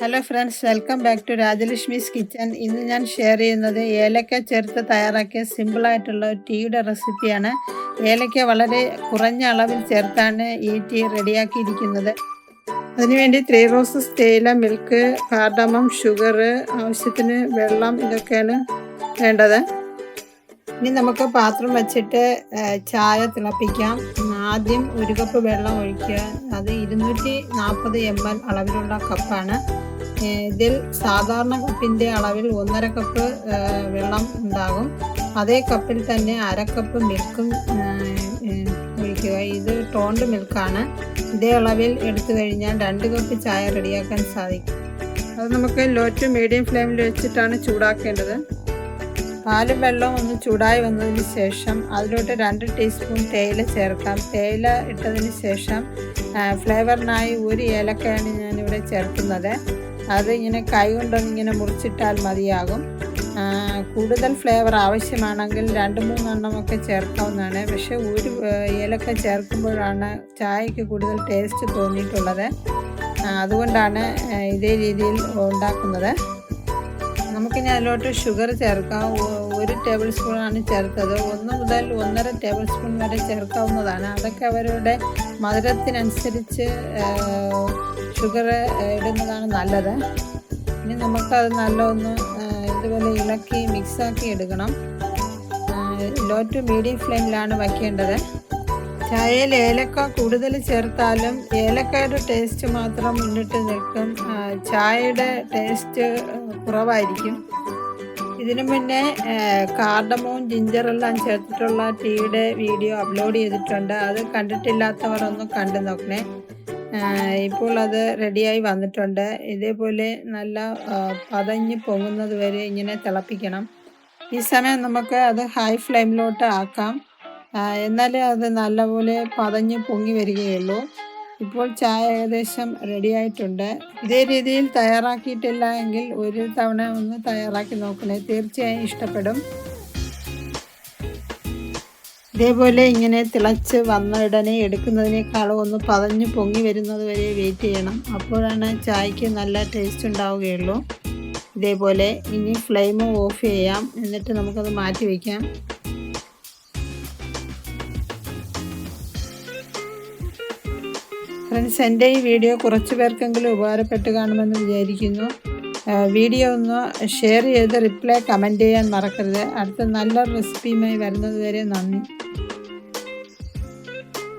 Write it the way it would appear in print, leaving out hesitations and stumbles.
Hello friends, welcome back to Rajalakshmi's kitchen. ഇന്ന് ഞാൻ share ചെയ്യുന്നത് ഏലക്ക ചേർത്ത് തയ്യാറാക്കിയ സിമ്പിളായിട്ടുള്ള ഒരു ടീയുടെ റെസിപ്പിയാണ്. ഏലക്ക വളരെ കുറഞ്ഞ അളവിൽ ചേർത്താണ് ഈ ടീ റെഡിയാക്കിയിരിക്കുന്നത്. അതിനുവേണ്ടി 3 റോസസ് തേയില, മിൽക്ക്, കാർഡമം, ഷുഗർ, ആവശ്യത്തിന് വെള്ളം, ഇതൊക്കെയാണ് വേണ്ടത്. ഇനി നമുക്ക് പാത്രം വെച്ചിട്ട് ചായ തിളപ്പിക്കാം. ആദ്യം 1 കപ്പ് വെള്ളം ഒഴിക്കുക. അത് 240 ml അളവിലുള്ള കപ്പാണ്. ഇതിൽ സാധാരണ കപ്പിൻ്റെ അളവിൽ 1.5 കപ്പ് വെള്ളം ഉണ്ടാകും. അതേ കപ്പിൽ തന്നെ 1/2 കപ്പ് മിൽക്കും ഒഴിക്കുക. ഇത് ടോണ്ട് മിൽക്കാണ്. ഇതേ അളവിൽ എടുത്തു കഴിഞ്ഞാൽ 2 കപ്പ് ചായ റെഡിയാക്കാൻ സാധിക്കും. അത് നമുക്ക് ലോ ടു മീഡിയം ഫ്ലെയിമിൽ വെച്ചിട്ടാണ് ചൂടാക്കേണ്ടത്. പാലും വെള്ളവും ഒന്ന് ചൂടായി വന്നതിന് ശേഷം അതിലോട്ട് 2 ടീസ്പൂൺ തേയില ചേർക്കാം. തേയില ഇട്ടതിന് ശേഷം ഫ്ലേവറിനായി 1 ഏലക്കയാണ് ഞാനിവിടെ ചേർക്കുന്നത്. അത് ഇങ്ങനെ കൈ കൊണ്ടൊന്ന് ഇങ്ങനെ മുറിച്ചിട്ടാൽ മതിയാകും. കൂടുതൽ ഫ്ലേവർ ആവശ്യമാണെങ്കിൽ 2-3 എണ്ണമൊക്കെ ചേർക്കാവുന്നതാണ്. പക്ഷേ 1 ഏലക്ക ചേർക്കുമ്പോഴാണ് ചായക്ക് കൂടുതൽ ടേസ്റ്റ് തോന്നിയിട്ടുള്ളത്. അതുകൊണ്ടാണ് ഇതേ രീതിയിൽ ഉണ്ടാക്കുന്നത്. നമുക്കിനി അതിലോട്ട് ഷുഗർ ചേർക്കാം. 1 ടേബിൾ സ്പൂണാണ് ചേർത്തത്. 1 മുതൽ 1.5 ടേബിൾ സ്പൂൺ വരെ ചേർക്കാവുന്നതാണ്. അതൊക്കെ അവരുടെ മധുരത്തിനനുസരിച്ച് ഷുഗർ ഇടുന്നതാണ് നല്ലത്. ഇനി നമുക്കത് നല്ലൊന്ന് ഇതുപോലെ ഇളക്കി മിക്സാക്കി എടുക്കണം. ലോ ടു മീഡിയം ഫ്ലെയിമിലാണ് വയ്ക്കേണ്ടത്. ചായയിൽ ഏലക്ക കൂടുതൽ ചേർത്താലും ഏലക്കയുടെ ടേസ്റ്റ് മാത്രം മുന്നിട്ട് നിൽക്കും. ചായയുടെ ടേസ്റ്റ് കുറവായിരിക്കും. ഇതിനു മുന്നേ കാർഡമവും ജിഞ്ചറെല്ലാം ചേർത്തിട്ടുള്ള ടീയുടെ വീഡിയോ അപ്ലോഡ് ചെയ്തിട്ടുണ്ട്. അത് കണ്ടിട്ടില്ലാത്തവർ ഒന്ന് കണ്ടു നോക്കണേ. ഇപ്പോൾ അത് റെഡിയായി വന്നിട്ടുണ്ട്. ഇതേപോലെ നല്ല പതഞ്ഞ് പൊങ്ങുന്നത് വരെ ഇങ്ങനെ തിളപ്പിക്കണം. ഈ സമയം നമുക്ക് അത് ഹൈ ഫ്ലെയിമിലോട്ട് ആക്കാം. എന്നാലേ അത് നല്ലപോലെ പതഞ്ഞ് പൊങ്ങി വരികയുള്ളൂ. ഇപ്പോൾ ചായ ഏകദേശം റെഡിയായിട്ടുണ്ട്. ഇതേ രീതിയിൽ തയ്യാറാക്കിയിട്ടില്ല എങ്കിൽ ഒരു തവണ ഒന്ന് തയ്യാറാക്കി നോക്കണേ, തീർച്ചയായും ഇഷ്ടപ്പെടും. ഇതേപോലെ ഇങ്ങനെ തിളച്ച് വന്ന ഉടനെ എടുക്കുന്നതിനേക്കാളും ഒന്ന് പതഞ്ഞ് പൊങ്ങി വരുന്നത് വരെ വെയിറ്റ് ചെയ്യണം. അപ്പോഴാണ് ചായക്ക് നല്ല ടേസ്റ്റ് ഉണ്ടാവുകയുള്ളൂ. ഇതേപോലെ ഇനി ഫ്ലെയിം ഓഫ് ചെയ്യാം. എന്നിട്ട് നമുക്കത് മാറ്റി വയ്ക്കാം. ഫ്രണ്ട്സ്, എൻ്റെ ഈ വീഡിയോ കുറച്ച് പേർക്കെങ്കിലും ഉപകാരപ്പെട്ട് കാണുമെന്ന് വിചാരിക്കുന്നു. വീഡിയോ ഒന്ന് ഷെയർ ചെയ്ത് റിപ്ലൈ കമൻറ്റ് ചെയ്യാൻ മറക്കരുത്. അടുത്ത നല്ല റെസിപ്പിയുമായി വരുന്നത് വരെ നന്ദി.